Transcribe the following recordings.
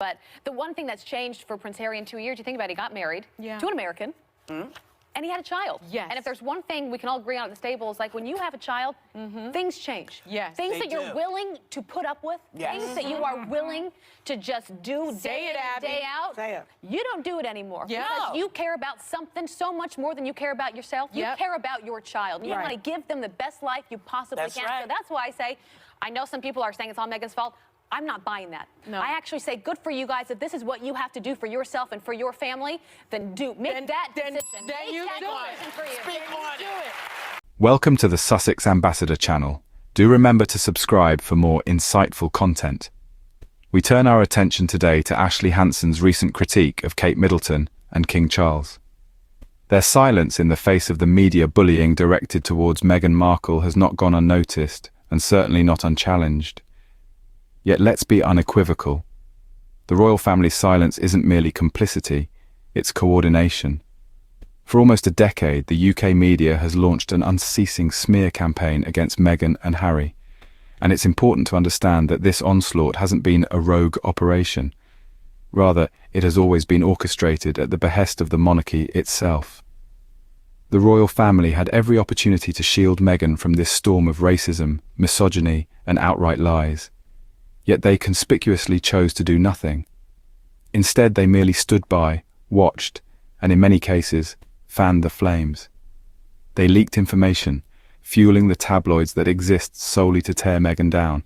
But the one thing that's changed for Prince Harry in 2 years, you think about it, he got married to an American. And he had a child. Yes. And if there's one thing we can all agree on at this table is like when you have a child, things change. Yes. Things that you're willing to put up with, things that you are willing to just do day in, day out, you don't do it anymore. Because you care about something so much more than you care about yourself. You care about your child. You want to give them the best life you possibly can. So that's why I say, I know some people are saying it's all Meghan's fault. I'm not buying that. No. I actually say, good for you guys. If this is what you have to do for yourself and for your family, then make that decision. Then you do it. Speak on it. Welcome to the Sussex Ambassador channel. Do remember to subscribe for more insightful content. We turn our attention today to Ashley Hansen's recent critique of Kate Middleton and King Charles. Their silence in the face of the media bullying directed towards Meghan Markle has not gone unnoticed, and certainly not unchallenged. Yet let's be unequivocal. The royal family's silence isn't merely complicity, it's coordination. For almost a decade, the UK media has launched an unceasing smear campaign against Meghan and Harry. And it's important to understand that this onslaught hasn't been a rogue operation. Rather, it has always been orchestrated at the behest of the monarchy itself. The royal family had every opportunity to shield Meghan from this storm of racism, misogyny, and outright lies. Yet they conspicuously chose to do nothing. Instead, they merely stood by, watched, and in many cases, fanned the flames. They leaked information, fueling the tabloids that exist solely to tear Meghan down.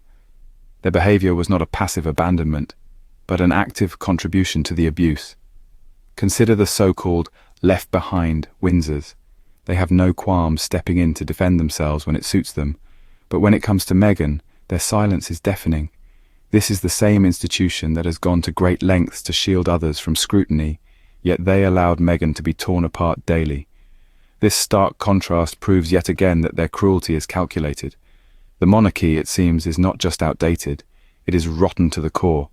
Their behavior was not a passive abandonment, but an active contribution to the abuse. Consider the so-called left-behind Windsors. They have no qualms stepping in to defend themselves when it suits them, but when it comes to Meghan, their silence is deafening. This is the same institution that has gone to great lengths to shield others from scrutiny, yet they allowed Meghan to be torn apart daily. This stark contrast proves yet again that their cruelty is calculated. The monarchy, it seems, is not just outdated, it is rotten to the core.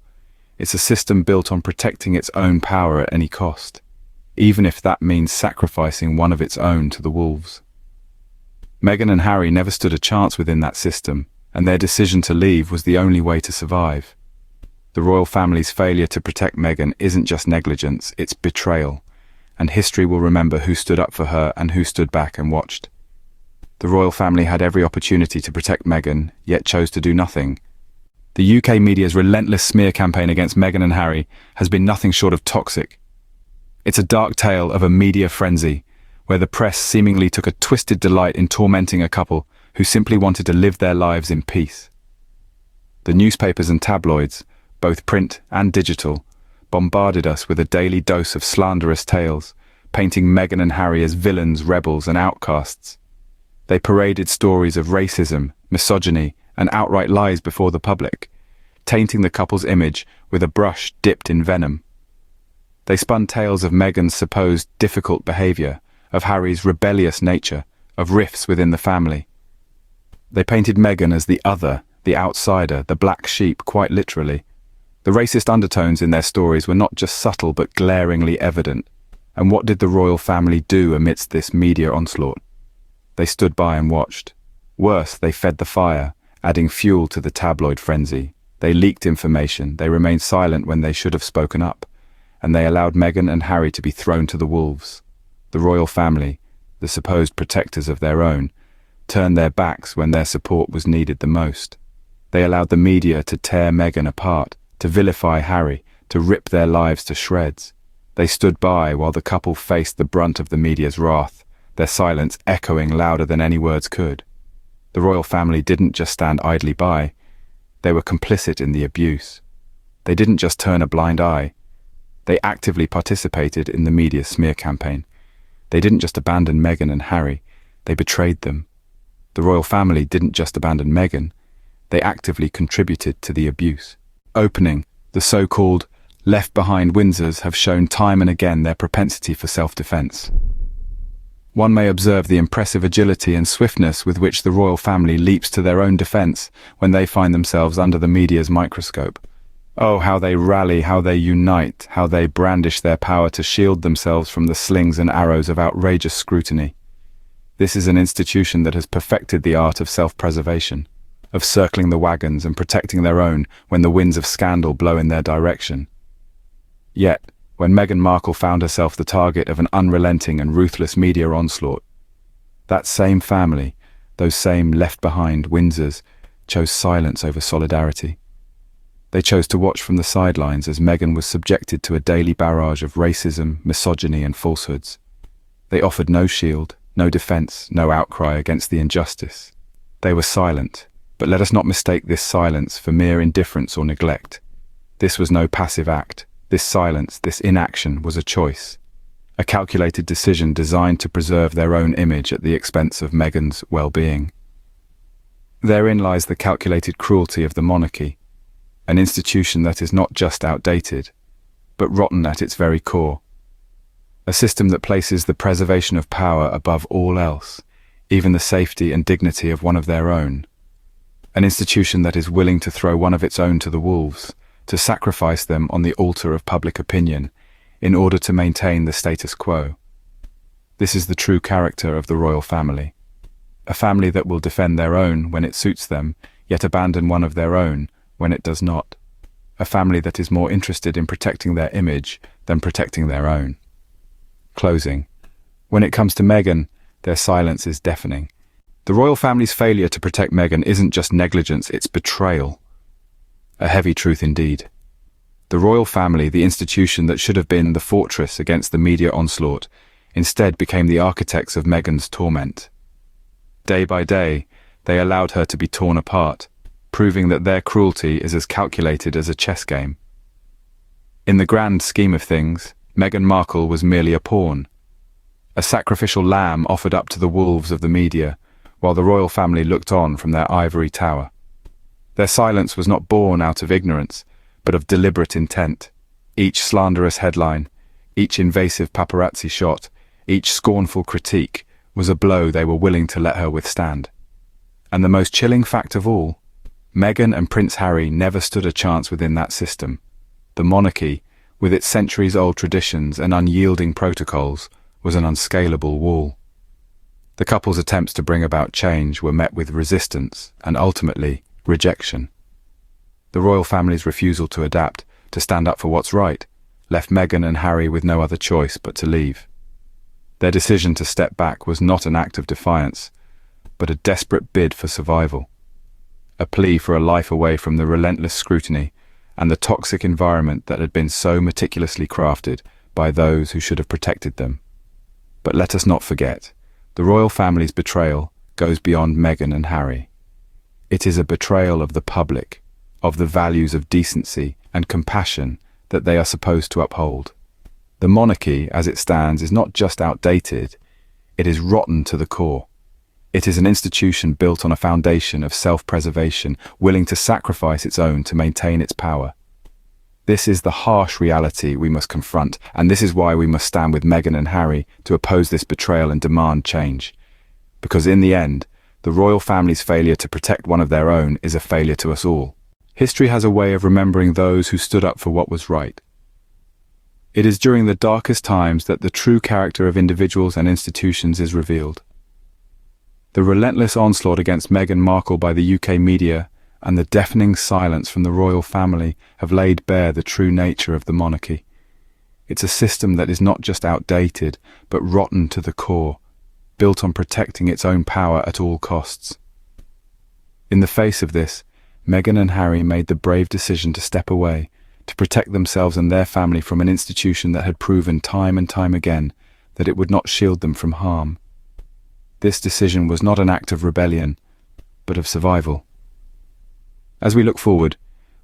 It's a system built on protecting its own power at any cost, even if that means sacrificing one of its own to the wolves. Meghan and Harry never stood a chance within that system, and their decision to leave was the only way to survive. The royal family's failure to protect Meghan isn't just negligence, it's betrayal, and history will remember who stood up for her and who stood back and watched. The royal family had every opportunity to protect Meghan, yet chose to do nothing. The UK media's relentless smear campaign against Meghan and Harry has been nothing short of toxic. It's a dark tale of a media frenzy, where the press seemingly took a twisted delight in tormenting a couple who simply wanted to live their lives in peace. The newspapers and tabloids, both print and digital, bombarded us with a daily dose of slanderous tales, painting Meghan and Harry as villains, rebels, and outcasts. They paraded stories of racism, misogyny, and outright lies before the public, tainting the couple's image with a brush dipped in venom. They spun tales of Meghan's supposed difficult behavior, of Harry's rebellious nature, of rifts within the family. They painted Meghan as the other, the outsider, the black sheep, quite literally. The racist undertones in their stories were not just subtle but glaringly evident. And what did the royal family do amidst this media onslaught? They stood by and watched. Worse, they fed the fire, adding fuel to the tabloid frenzy. They leaked information, they remained silent when they should have spoken up, and they allowed Meghan and Harry to be thrown to the wolves. The royal family, the supposed protectors of their own, turned their backs when their support was needed the most. They allowed the media to tear Meghan apart, to vilify Harry, to rip their lives to shreds. They stood by while the couple faced the brunt of the media's wrath, their silence echoing louder than any words could. The royal family didn't just stand idly by, they were complicit in the abuse. They didn't just turn a blind eye, they actively participated in the media smear campaign. They didn't just abandon Meghan and Harry, they betrayed them. The royal family didn't just abandon Meghan, they actively contributed to the abuse. Opening, the so-called left-behind Windsors have shown time and again their propensity for self-defense. One may observe the impressive agility and swiftness with which the royal family leaps to their own defense when they find themselves under the media's microscope. Oh, how they rally, how they unite, how they brandish their power to shield themselves from the slings and arrows of outrageous scrutiny. This is an institution that has perfected the art of self-preservation, of circling the wagons and protecting their own when the winds of scandal blow in their direction. Yet, when Meghan Markle found herself the target of an unrelenting and ruthless media onslaught, that same family, those same left-behind Windsors, chose silence over solidarity. They chose to watch from the sidelines as Meghan was subjected to a daily barrage of racism, misogyny, and falsehoods. They offered no shield, no defense, no outcry against the injustice. They were silent, but let us not mistake this silence for mere indifference or neglect. This was no passive act. This silence, this inaction, was a choice. A calculated decision designed to preserve their own image at the expense of Meghan's well-being. Therein lies the calculated cruelty of the monarchy, an institution that is not just outdated, but rotten at its very core. A system that places the preservation of power above all else, even the safety and dignity of one of their own. An institution that is willing to throw one of its own to the wolves, to sacrifice them on the altar of public opinion, in order to maintain the status quo. This is the true character of the royal family. A family that will defend their own when it suits them, yet abandon one of their own when it does not. A family that is more interested in protecting their image than protecting their own. Closing. When it comes to Meghan, their silence is deafening. The royal family's failure to protect Meghan isn't just negligence, it's betrayal. A heavy truth indeed. The royal family, the institution that should have been the fortress against the media onslaught, instead became the architects of Meghan's torment. Day by day, they allowed her to be torn apart, proving that their cruelty is as calculated as a chess game. In the grand scheme of things, Meghan Markle was merely a pawn, a sacrificial lamb offered up to the wolves of the media, while the royal family looked on from their ivory tower. Their silence was not born out of ignorance, but of deliberate intent. Each slanderous headline, each invasive paparazzi shot, each scornful critique was a blow they were willing to let her withstand. And the most chilling fact of all, Meghan and Prince Harry never stood a chance within that system. The monarchy, with its centuries-old traditions and unyielding protocols, was an unscalable wall. The couple's attempts to bring about change were met with resistance and ultimately rejection. The royal family's refusal to adapt, to stand up for what's right, left Meghan and Harry with no other choice but to leave. Their decision to step back was not an act of defiance, but a desperate bid for survival. A plea for a life away from the relentless scrutiny and the toxic environment that had been so meticulously crafted by those who should have protected them. But let us not forget, the royal family's betrayal goes beyond Meghan and Harry. It is a betrayal of the public, of the values of decency and compassion that they are supposed to uphold. The monarchy, as it stands, is not just outdated, it is rotten to the core. It is an institution built on a foundation of self-preservation, willing to sacrifice its own to maintain its power. This is the harsh reality we must confront, and this is why we must stand with Meghan and Harry to oppose this betrayal and demand change. Because in the end, the royal family's failure to protect one of their own is a failure to us all. History has a way of remembering those who stood up for what was right. It is during the darkest times that the true character of individuals and institutions is revealed. The relentless onslaught against Meghan Markle by the UK media and the deafening silence from the royal family have laid bare the true nature of the monarchy. It's a system that is not just outdated, but rotten to the core, built on protecting its own power at all costs. In the face of this, Meghan and Harry made the brave decision to step away, to protect themselves and their family from an institution that had proven time and time again that it would not shield them from harm. This decision was not an act of rebellion, but of survival. As we look forward,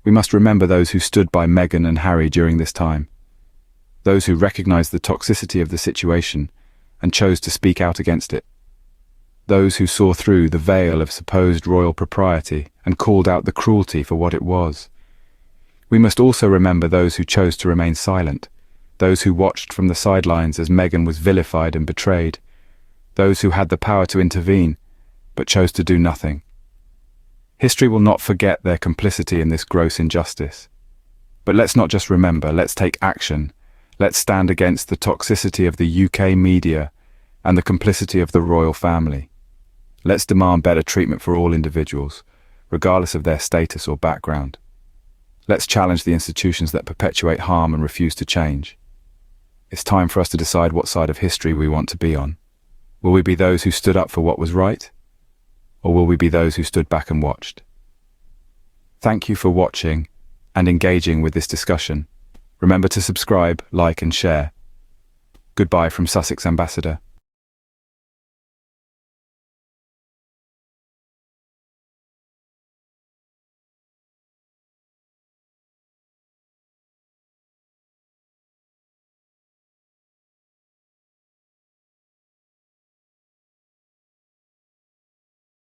we must remember those who stood by Meghan and Harry during this time. Those who recognized the toxicity of the situation and chose to speak out against it. Those who saw through the veil of supposed royal propriety and called out the cruelty for what it was. We must also remember those who chose to remain silent, those who watched from the sidelines as Meghan was vilified and betrayed, those who had the power to intervene, but chose to do nothing. History will not forget their complicity in this gross injustice. But let's not just remember, let's take action. Let's stand against the toxicity of the UK media and the complicity of the royal family. Let's demand better treatment for all individuals, regardless of their status or background. Let's challenge the institutions that perpetuate harm and refuse to change. It's time for us to decide what side of history we want to be on. Will we be those who stood up for what was right? Or will we be those who stood back and watched? Thank you for watching and engaging with this discussion. Remember to subscribe, like and share. Goodbye from Sussex Ambassador.